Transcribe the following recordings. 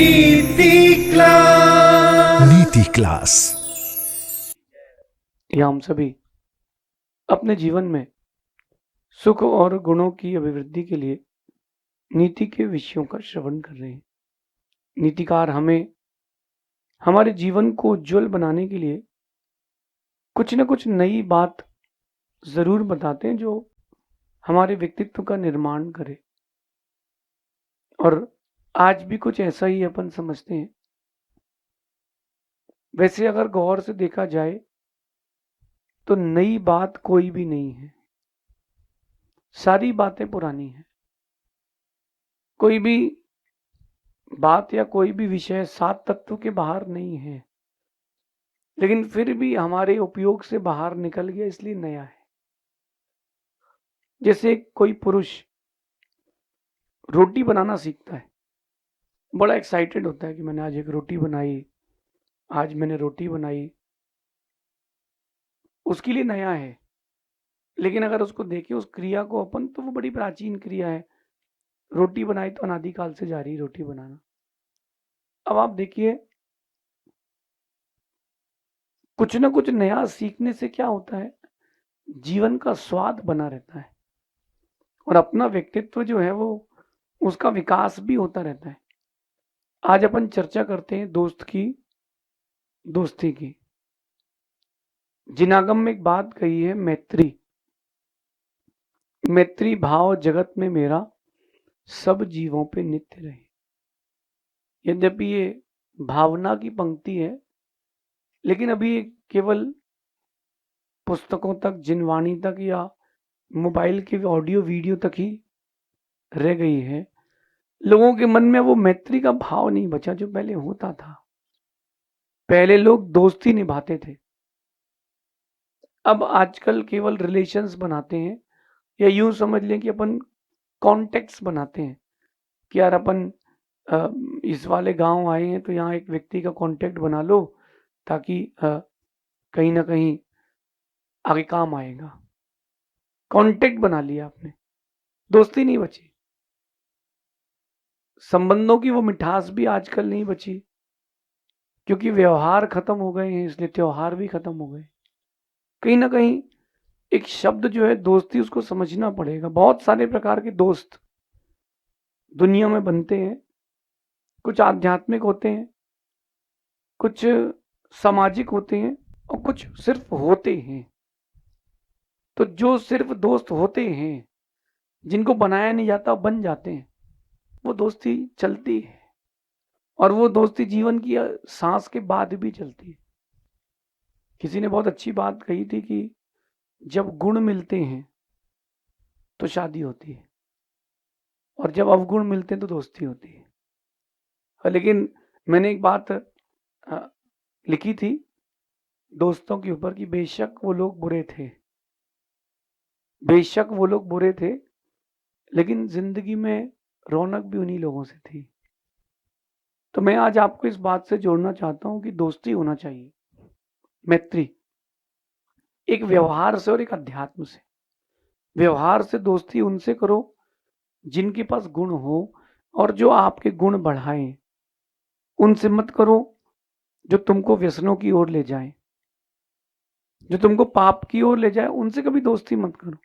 नीति क्लास। या हम सभी अपने जीवन में सुख और गुणों की अभिवृद्धि के लिए नीति के विषयों का श्रवण कर रहे हैं। नीतिकार हमें हमारे जीवन को उज्जवल बनाने के लिए कुछ न कुछ नई बात जरूर बताते हैं जो हमारे व्यक्तित्व का निर्माण करे। और आज भी कुछ ऐसा ही अपन समझते हैं। वैसे अगर गौर से देखा जाए तो नई बात कोई भी नहीं है, सारी बातें पुरानी हैं। कोई भी बात या कोई भी विषय 7 तत्व के बाहर नहीं है, लेकिन फिर भी हमारे उपयोग से बाहर निकल गया इसलिए नया है। जैसे कोई पुरुष रोटी बनाना सीखता है, बड़ा एक्साइटेड होता है कि मैंने आज एक रोटी बनाई, आज मैंने रोटी बनाई, उसके लिए नया है। लेकिन अगर उसको देखें उस क्रिया को अपन, तो वो बड़ी प्राचीन क्रिया है। रोटी बनाई तो अनादिकाल से जारी रोटी बनाना। अब आप देखिए, कुछ ना कुछ नया सीखने से क्या होता है, जीवन का स्वाद बना रहता है और अपना व्यक्तित्व जो है वो उसका विकास भी होता रहता है। आज अपन चर्चा करते हैं दोस्ती की। जिनागम में एक बात कही है, मैत्री भाव जगत में मेरा सब जीवों पे नित्य रहे। यद्यपि ये भावना की पंक्ति है, लेकिन अभी केवल पुस्तकों तक, जिनवाणी तक या मोबाइल के ऑडियो वीडियो तक ही रह गई है। लोगों के मन में वो मैत्री का भाव नहीं बचा जो पहले होता था। पहले लोग दोस्ती निभाते थे, अब आजकल केवल रिलेशंस बनाते हैं, या यूं समझ लें कि अपन कॉन्टेक्ट्स बनाते हैं कि यार अपन इस वाले गांव आए हैं तो यहाँ एक व्यक्ति का कांटेक्ट बना लो ताकि कहीं ना कहीं आगे काम आएगा। कांटेक्ट बना लिया आपने, दोस्ती नहीं बची। संबंधों की वो मिठास भी आजकल नहीं बची, क्योंकि व्यवहार खत्म हो गए हैं, इसलिए त्योहार भी खत्म हो गए। कहीं ना कहीं एक शब्द जो है दोस्ती, उसको समझना पड़ेगा। बहुत सारे प्रकार के दोस्त दुनिया में बनते हैं। कुछ आध्यात्मिक होते हैं, कुछ सामाजिक होते हैं और कुछ सिर्फ होते हैं। तो जो सिर्फ दोस्त होते हैं, जिनको बनाया नहीं जाता बन जाते हैं, वो दोस्ती चलती है। और वो दोस्ती जीवन की सांस के बाद भी चलती है। किसी ने बहुत अच्छी बात कही थी कि जब गुण मिलते हैं तो शादी होती है, और जब अवगुण मिलते हैं तो दोस्ती होती है। लेकिन मैंने एक बात लिखी थी दोस्तों के ऊपर कि बेशक वो लोग बुरे थे, लेकिन जिंदगी में रौनक भी उन्हीं लोगों से थी। तो मैं आज आपको इस बात से जोड़ना चाहता हूं कि दोस्ती होना चाहिए, मैत्री, एक व्यवहार से और एक अध्यात्म से। व्यवहार से दोस्ती उनसे करो जिनके पास गुण हो और जो आपके गुण बढ़ाएं। उनसे मत करो जो तुमको व्यसनों की ओर ले जाए, जो तुमको पाप की ओर ले जाए। उनसे कभी दोस्ती मत करो।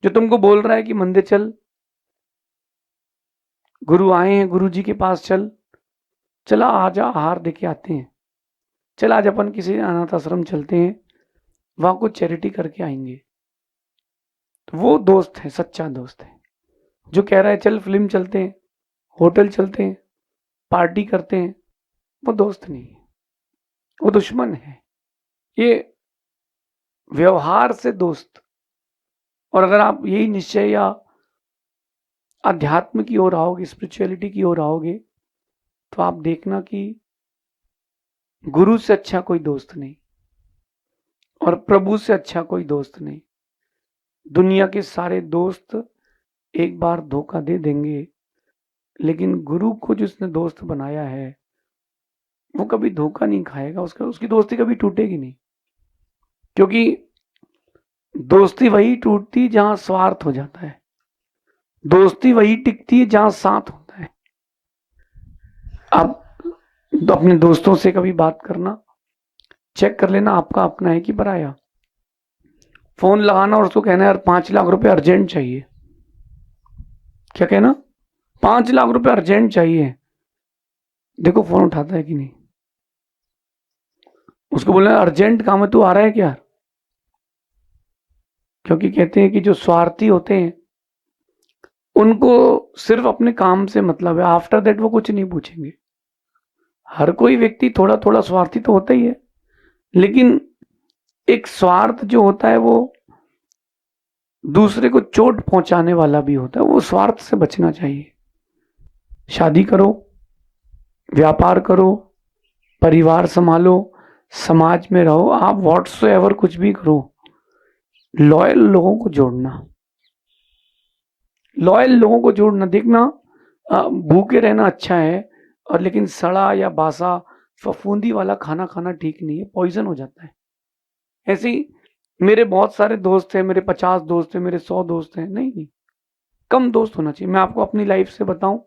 जो तुमको बोल रहा है कि मंदिर चल, गुरु आए हैं, गुरु जी के पास चल, चला आजा आहार देके आते हैं, चल आज अपन किसी अनाथ आश्रम चलते हैं, वहां कुछ चैरिटी करके आएंगे। तो वो दोस्त है, सच्चा दोस्त है। जो कह रहा है चल फिल्म चलते हैं, होटल चलते हैं, पार्टी करते हैं, वो दोस्त नहीं है, वो दुश्मन है। ये व्यवहार से दोस्त। और अगर आप यही निश्चय या अध्यात्म की ओर आओगे, स्पिरिचुअलिटी की ओर आओगे, तो आप देखना कि गुरु से अच्छा कोई दोस्त नहीं और प्रभु से अच्छा कोई दोस्त नहीं। दुनिया के सारे दोस्त एक बार धोखा दे देंगे, लेकिन गुरु को जिसने दोस्त बनाया है वो कभी धोखा नहीं खाएगा। उसकी दोस्ती कभी टूटेगी नहीं, क्योंकि दोस्ती वही टूटती जहां स्वार्थ हो जाता है, दोस्ती वही टिकती है जहां साथ होता है। आप तो अपने दोस्तों से कभी बात करना, चेक कर लेना आपका अपना है कि पराया। फोन लगाना और उसको कहना यार 5 लाख रुपए अर्जेंट चाहिए। क्या कहना? 5 लाख रुपए अर्जेंट चाहिए। देखो फोन उठाता है कि नहीं। उसको बोलना अर्जेंट काम है, तू आ रहा है क्या? क्योंकि कहते हैं कि जो स्वार्थी होते हैं उनको सिर्फ अपने काम से मतलब है, आफ्टर दैट वो कुछ नहीं पूछेंगे। हर कोई व्यक्ति थोड़ा थोड़ा स्वार्थी तो होता ही है, लेकिन एक स्वार्थ जो होता है वो दूसरे को चोट पहुंचाने वाला भी होता है। वो स्वार्थ से बचना चाहिए। शादी करो, व्यापार करो, परिवार संभालो, समाज में रहो, आप व्हाट्सएवर कुछ भी करो, लॉयल लोगों को जोड़ना, लॉयल लोगों को जोड़ना। देखना भूखे रहना अच्छा है, और लेकिन सड़ा या बासा फफूंदी वाला खाना खाना ठीक नहीं है, पॉइजन हो जाता है। ऐसे ही मेरे बहुत सारे दोस्त हैं, मेरे 50 दोस्त हैं, मेरे 100 दोस्त हैं, नहीं नहीं, कम दोस्त होना चाहिए। मैं आपको अपनी लाइफ से बताऊं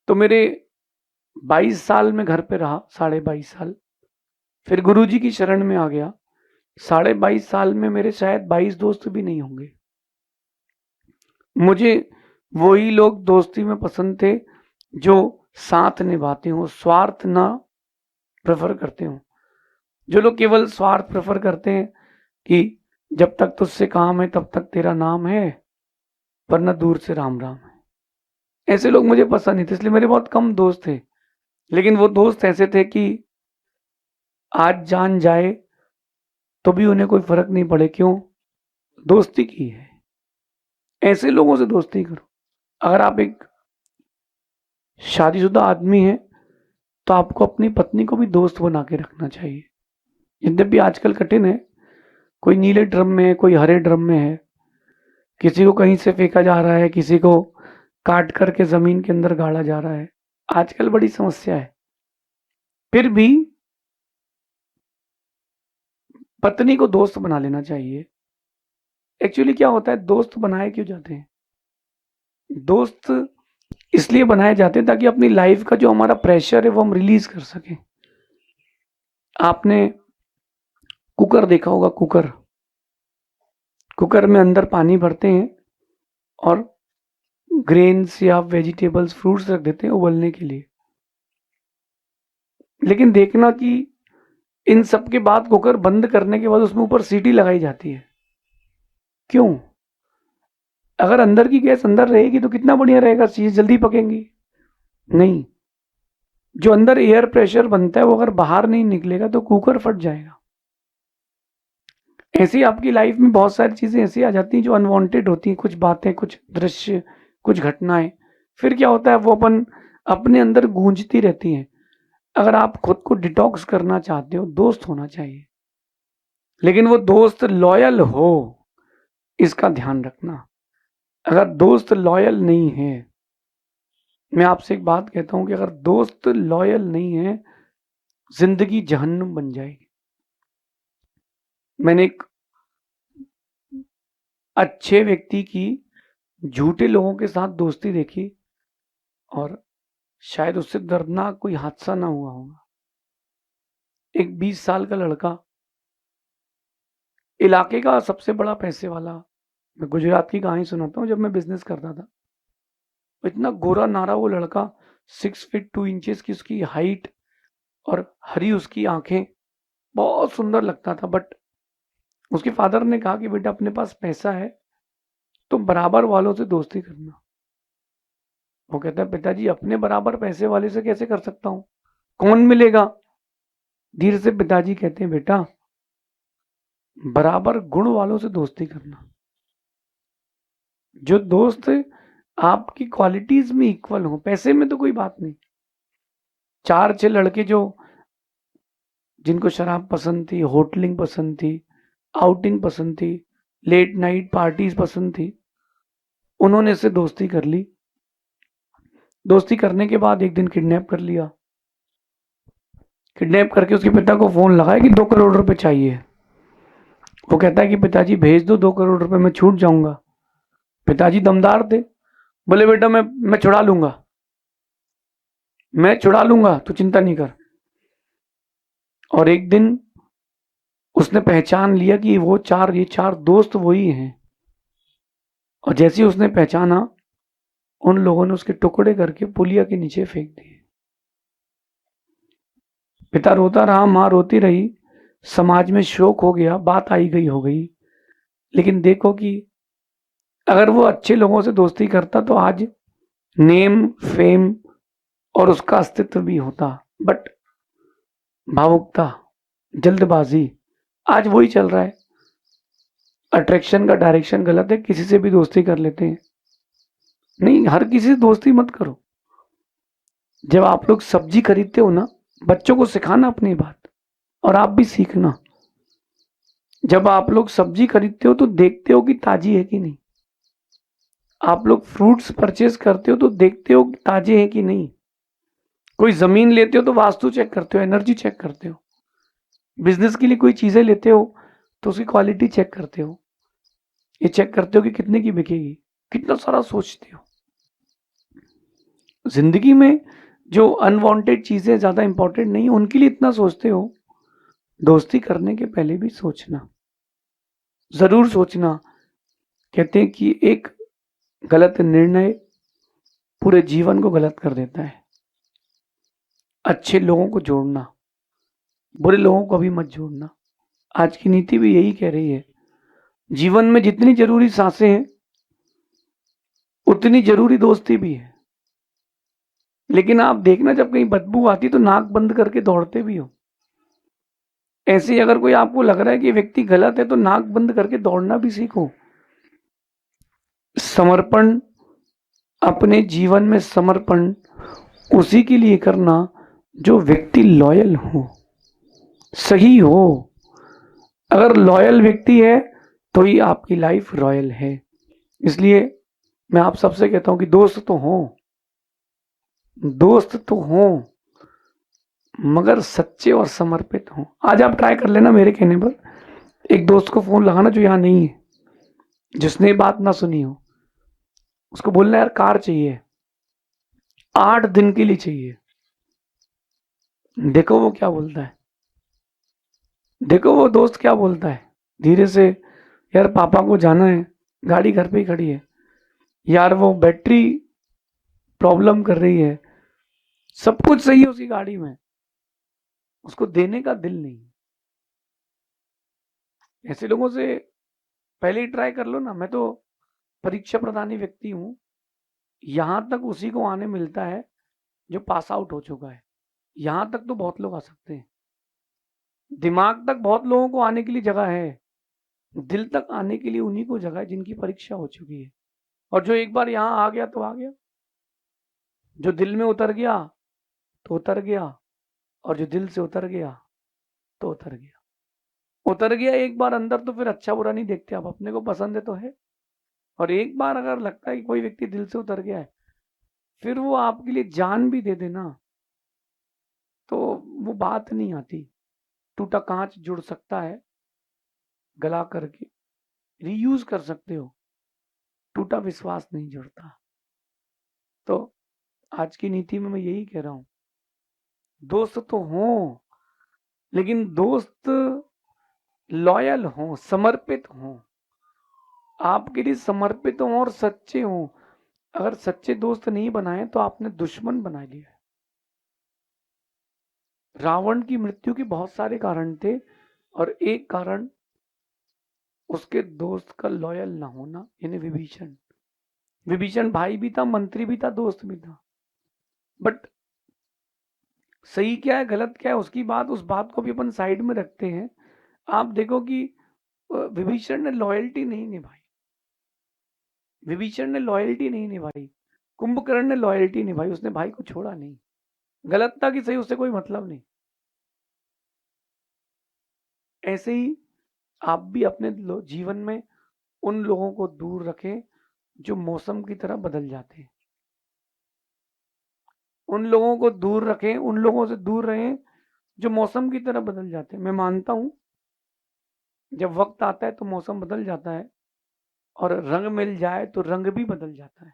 तो मेरे 22 साल में घर पे रहा, 22.5 साल, फिर गुरुजी की शरण में आ गया। 22.5 साल में मेरे शायद 22 दोस्त भी नहीं होंगे। मुझे वही लोग दोस्ती में पसंद थे जो साथ निभाते हो, स्वार्थ ना प्रेफर करते हो। जो लोग केवल स्वार्थ प्रेफर करते हैं कि जब तक तुझसे काम है तब तक तेरा नाम है, वरना दूर से राम राम है, ऐसे लोग मुझे पसंद नहीं थे। इसलिए मेरे बहुत कम दोस्त थे, लेकिन वो दोस्त ऐसे थे कि आज जान जाए तो भी उन्हें कोई फर्क नहीं पड़े। क्यों? दोस्ती की है। ऐसे लोगों से दोस्ती करो। अगर आप एक शादीशुदा आदमी हैं तो आपको अपनी पत्नी को भी दोस्त बना के रखना चाहिए। यद्यपि आजकल कठिन है, कोई नीले ड्रम में है, कोई हरे ड्रम में है, किसी को कहीं से फेंका जा रहा है, किसी को काट करके जमीन के अंदर गाड़ा जा रहा है। आजकल बड़ी समस्या है। फिर भी पत्नी को दोस्त बना लेना चाहिए। एक्चुअली क्या होता है, दोस्त बनाए क्यों जाते हैं? दोस्त इसलिए बनाए जाते हैं ताकि अपनी लाइफ का जो हमारा प्रेशर है वो हम रिलीज कर सकें। आपने कुकर देखा होगा, कुकर, कुकर में अंदर पानी भरते हैं और ग्रेन्स या वेजिटेबल्स, फ्रूट्स रख देते हैं उबलने के लिए। लेकिन देखना कि इन सब के बाद कुकर बंद करने के बाद उसमें ऊपर सीटी लगाई जाती है। क्यों? अगर अंदर की गैस अंदर रहेगी तो कितना बढ़िया रहेगा, चीज जल्दी पकेंगी। नहीं, जो अंदर एयर प्रेशर बनता है वो अगर बाहर नहीं निकलेगा तो कुकर फट जाएगा। ऐसे ही आपकी लाइफ में बहुत सारी चीजें ऐसी आ जाती हैं जो अनवांटेड होती हैं, कुछ बातें, कुछ दृश्य, कुछ घटनाएं। फिर क्या होता है, वो अपने अंदर गूंजती रहती हैं। अगर आप खुद को डिटॉक्स करना चाहते हो, दोस्त होना चाहिए, लेकिन वो दोस्त लॉयल हो, इसका ध्यान रखना। अगर दोस्त लॉयल नहीं है, मैं आपसे एक बात कहता हूं कि अगर दोस्त लॉयल नहीं है, जिंदगी जहन्नुम बन जाएगी। मैंने एक अच्छे व्यक्ति की झूठे लोगों के साथ दोस्ती देखी, और शायद उससे दर्दनाक कोई हादसा ना हुआ होगा। एक 20 साल का लड़का, इलाके का सबसे बड़ा पैसे वाला। मैं गुजरात की कहानी सुनाता हूँ, जब मैं बिजनेस करता था, इतना गोरा नारा वो लड़का, 6 फीट 2 इंचेस की उसकी हाइट, और हरी उसकी आंखें, बहुत सुंदर लगता था। बट उसके फादर ने कहा कि बेटा अपने पास पैसा है तो बराबर वालों से दोस्ती करना। वो कहता है पिताजी अपने बराबर पैसे वाले से कैसे कर सकता हूँ, कौन मिलेगा? धीरे से पिताजी कहते हैं बेटा बराबर गुण वालों से दोस्ती करना। जो दोस्त आपकी क्वालिटीज में इक्वल हो, पैसे में तो कोई बात नहीं। 4-6 लड़के जो, जिनको शराब पसंद थी, होटलिंग पसंद थी, आउटिंग पसंद थी, लेट नाइट पार्टीज पसंद थी, उन्होंने इससे दोस्ती कर ली। दोस्ती करने के बाद एक दिन किडनैप कर लिया। किडनैप करके उसके पिता को फोन लगाया कि 2 करोड़ रुपए चाहिए। वो कहता है कि पिताजी भेज दो 2 करोड़ रुपए, मैं छूट जाऊंगा। पिताजी दमदार थे, बोले बेटा मैं छुड़ा लूंगा। मैं छुड़ा लूंगा, तू चिंता नहीं कर। और एक दिन उसने पहचान लिया कि ये चार दोस्त वही हैं। और जैसे ही उसने पहचाना, उन लोगों ने उसके टुकड़े करके पुलिया के नीचे फेंक दिए। पिता रोता रहा, मां रोती रही, समाज में शोक हो गया, बात आई गई हो गई। लेकिन देखो कि अगर वो अच्छे लोगों से दोस्ती करता तो आज नेम, फेम और उसका अस्तित्व भी होता। बट भावुकता, जल्दबाजी, आज वही चल रहा है। अट्रैक्शन का डायरेक्शन गलत है, किसी से भी दोस्ती कर लेते हैं। नहीं, हर किसी से दोस्ती मत करो। जब आप लोग सब्जी खरीदते हो ना, बच्चों को सिखाना अपनी बात, और आप भी सीखना। जब आप लोग सब्जी खरीदते हो तो देखते हो कि ताजी है कि नहीं। आप लोग फ्रूट्स परचेज करते हो तो देखते हो कि ताजे हैं कि नहीं। कोई जमीन लेते हो तो वास्तु चेक करते हो, एनर्जी चेक करते हो। बिजनेस के लिए कोई चीजें लेते हो तो उसकी क्वालिटी चेक करते हो। ये चेक करते हो कि कितने की बिकेगी। कितना सारा सोचते हो। जिंदगी में जो अनवांटेड चीजें ज्यादा इंपॉर्टेंट नहीं, उनके लिए इतना सोचते हो। दोस्ती करने के पहले भी सोचना, जरूर सोचना। कहते हैं कि एक गलत निर्णय पूरे जीवन को गलत कर देता है। अच्छे लोगों को जोड़ना, बुरे लोगों को भी मत जोड़ना। आज की नीति भी यही कह रही है। जीवन में जितनी जरूरी सांसें हैं, उतनी जरूरी दोस्ती भी है। लेकिन आप देखना, जब कहीं बदबू आती तो नाक बंद करके दौड़ते भी हो। ऐसे ही अगर कोई आपको लग रहा है कि व्यक्ति गलत है तो नाक बंद करके दौड़ना भी सीखो। समर्पण, अपने जीवन में समर्पण उसी के लिए करना जो व्यक्ति लॉयल हो, सही हो। अगर लॉयल व्यक्ति है तो ही आपकी लाइफ रॉयल है। इसलिए मैं आप सबसे कहता हूं कि दोस्त तो हो, दोस्त तो हो, मगर सच्चे और समर्पित हो। आज आप ट्राई कर लेना मेरे कहने पर। एक दोस्त को फोन लगाना जो यहां नहीं है, जिसने बात ना सुनी हो, उसको बोलना यार कार चाहिए, 8 दिन के लिए चाहिए। देखो वो क्या बोलता है। देखो वो दोस्त क्या बोलता है। धीरे से, यार पापा को जाना है, गाड़ी घर पे ही खड़ी है, यार वो बैटरी प्रॉब्लम कर रही है, सब कुछ सही है उसकी गाड़ी में, उसको देने का दिल नहीं। ऐसे लोगों से पहले ही ट्राई कर लो ना। मैं तो परीक्षा प्रदानी व्यक्ति हूं, यहां तक उसी को आने मिलता है जो पास आउट हो चुका है। यहां तक तो बहुत लोग आ सकते हैं, दिमाग तक बहुत लोगों को आने के लिए जगह है, दिल तक आने के लिए उन्हीं को जगह है जिनकी परीक्षा हो चुकी है। और जो एक बार यहां आ गया तो आ गया, जो दिल में उतर गया तो उतर गया, और जो दिल से उतर गया तो उतर गया। उतर गया एक बार अंदर तो फिर अच्छा बुरा नहीं देखते, आप अपने को पसंद है तो है। और एक बार अगर लगता है कि कोई व्यक्ति दिल से उतर गया है, फिर वो आपके लिए जान भी दे देना तो वो बात नहीं आती। टूटा कांच जुड़ सकता है, गला करके रीयूज कर सकते हो, टूटा विश्वास नहीं जुड़ता। तो आज की नीति में मैं यही कह रहा हूं, दोस्त तो हो, लेकिन दोस्त लॉयल हो, समर्पित हो, आपके लिए समर्पित हो और सच्चे हो। अगर सच्चे दोस्त नहीं बनाए तो आपने दुश्मन बना लिया है। रावण की मृत्यु के बहुत सारे कारण थे, और एक कारण उसके दोस्त का लॉयल ना होना, यानी विभीषण। विभीषण भाई भी था, मंत्री भी था, दोस्त भी था। बट सही क्या है गलत क्या है उसकी बात, उस बात को भी अपन साइड में रखते हैं। आप देखो कि विभीषण ने लॉयल्टी नहीं निभाई, विभीषण ने लॉयल्टी नहीं निभाई, कुंभकर्ण ने लॉयल्टी निभाई, उसने भाई को छोड़ा नहीं। गलत था कि सही, उससे कोई मतलब नहीं। ऐसे ही आप भी अपने जीवन में उन लोगों को दूर रखें जो मौसम की तरह बदल जाते हैं। उन लोगों को दूर रखें, उन लोगों से दूर रहें जो मौसम की तरह बदल जाते हैं। मैं मानता हूं जब वक्त आता है तो मौसम बदल जाता है, और रंग मिल जाए तो रंग भी बदल जाता है।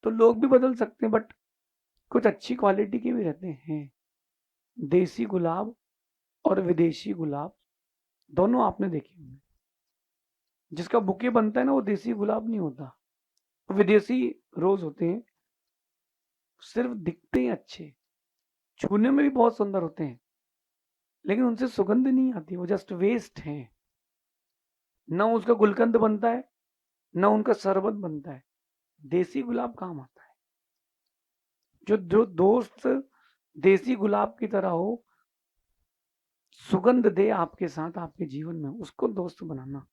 तो लोग भी बदल सकते हैं, बट कुछ अच्छी क्वालिटी के भी रहते हैं। देसी गुलाब और विदेशी गुलाब दोनों आपने देखे होंगे। जिसका बुके बनता है ना, वो देसी गुलाब नहीं होता, विदेशी रोज होते हैं। सिर्फ दिखते हैं अच्छे, छूने में भी बहुत सुंदर होते हैं, लेकिन उनसे सुगंध नहीं आती, वो जस्ट वेस्ट हैं। ना उसका गुलकंद बनता है, ना उनका शरबत बनता है। देसी गुलाब काम आता है। जो दोस्त देसी गुलाब की तरह हो, सुगंध दे आपके साथ आपके जीवन में, उसको दोस्त बनाना।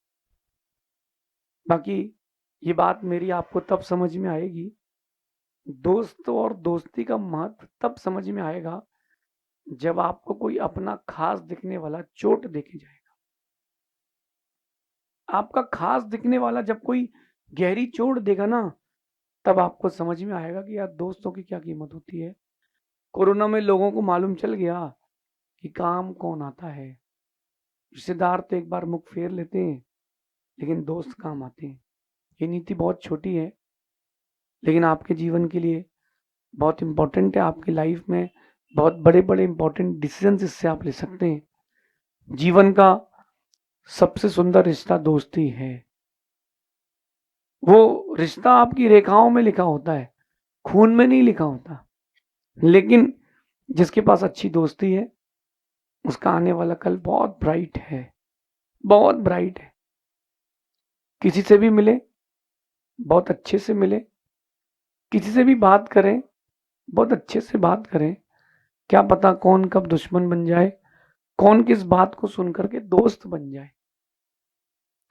बाकी ये बात मेरी आपको तब समझ में आएगी, दोस्त और दोस्ती का महत्व तब समझ में आएगा जब आपको कोई अपना खास दिखने वाला चोट देके जाएगा। आपका खास दिखने वाला जब कोई गहरी चोट देगा ना, तब आपको समझ में आएगा कि यार दोस्तों की क्या कीमत होती है। कोरोना में लोगों को मालूम चल गया कि काम कौन आता है। रिश्तेदार तो एक बार मुख फेर लेते हैं, लेकिन दोस्त काम आते हैं। ये नीति बहुत छोटी है, लेकिन आपके जीवन के लिए बहुत इंपॉर्टेंट है। आपकी लाइफ में बहुत बड़े बड़े इंपॉर्टेंट डिसीजन इससे आप ले सकते हैं। जीवन का सबसे सुंदर रिश्ता दोस्ती है। वो रिश्ता आपकी रेखाओं में लिखा होता है, खून में नहीं लिखा होता। लेकिन जिसके पास अच्छी दोस्ती है, उसका आने वाला कल बहुत ब्राइट है, बहुत ब्राइट है। किसी से भी मिले, बहुत अच्छे से मिले। किसी से भी बात करें, बहुत अच्छे से बात करें। क्या पता कौन कब दुश्मन बन जाए, कौन किस बात को सुनकर के दोस्त बन जाए।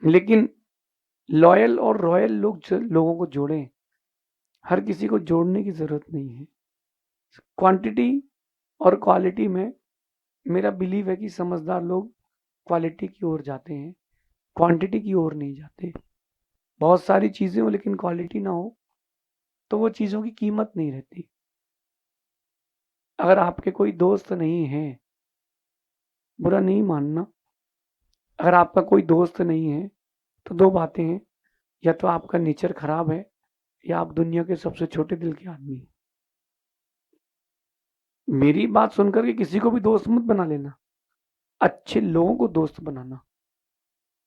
लेकिन लॉयल और रॉयल लोगों को जोड़ें। हर किसी को जोड़ने की जरूरत नहीं है। क्वांटिटी और क्वालिटी में मेरा बिलीव है कि समझदार लोग क्वालिटी की ओर जाते हैं, क्वांटिटी की ओर नहीं जाते। बहुत सारी चीजें हो लेकिन क्वालिटी ना हो, तो वो चीजों की कीमत नहीं रहती। अगर आपके कोई दोस्त नहीं है, बुरा नहीं मानना, अगर आपका कोई दोस्त नहीं है तो दो बातें हैं, या तो आपका नेचर खराब है, या आप दुनिया के सबसे छोटे दिल के आदमी हैं। मेरी बात सुनकर के किसी को भी दोस्त मत बना लेना। अच्छे लोगों को दोस्त बनाना।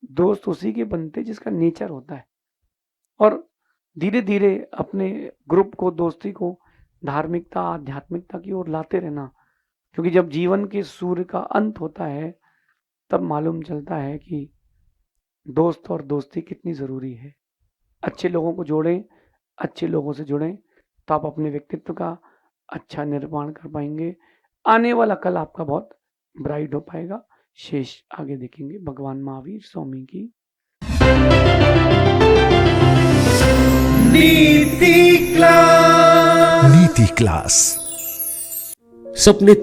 दोस्त उसी के बनते जिसका नेचर होता है। और धीरे धीरे अपने ग्रुप को, दोस्ती को धार्मिकता, आध्यात्मिकता की ओर लाते रहना। क्योंकि जब जीवन के सूर्य का अंत होता है, तब मालूम चलता है कि दोस्त और दोस्ती कितनी जरूरी है। अच्छे लोगों को जोड़ें, अच्छे लोगों से जुड़ें, तो आप अपने व्यक्तित्व का अच्छा निर्माण कर पाएंगे। आने वाला कल आपका बहुत ब्राइट हो पाएगा। शेष आगे देखेंगे। भगवान महावीर स्वामी की नीति क्लास। सपने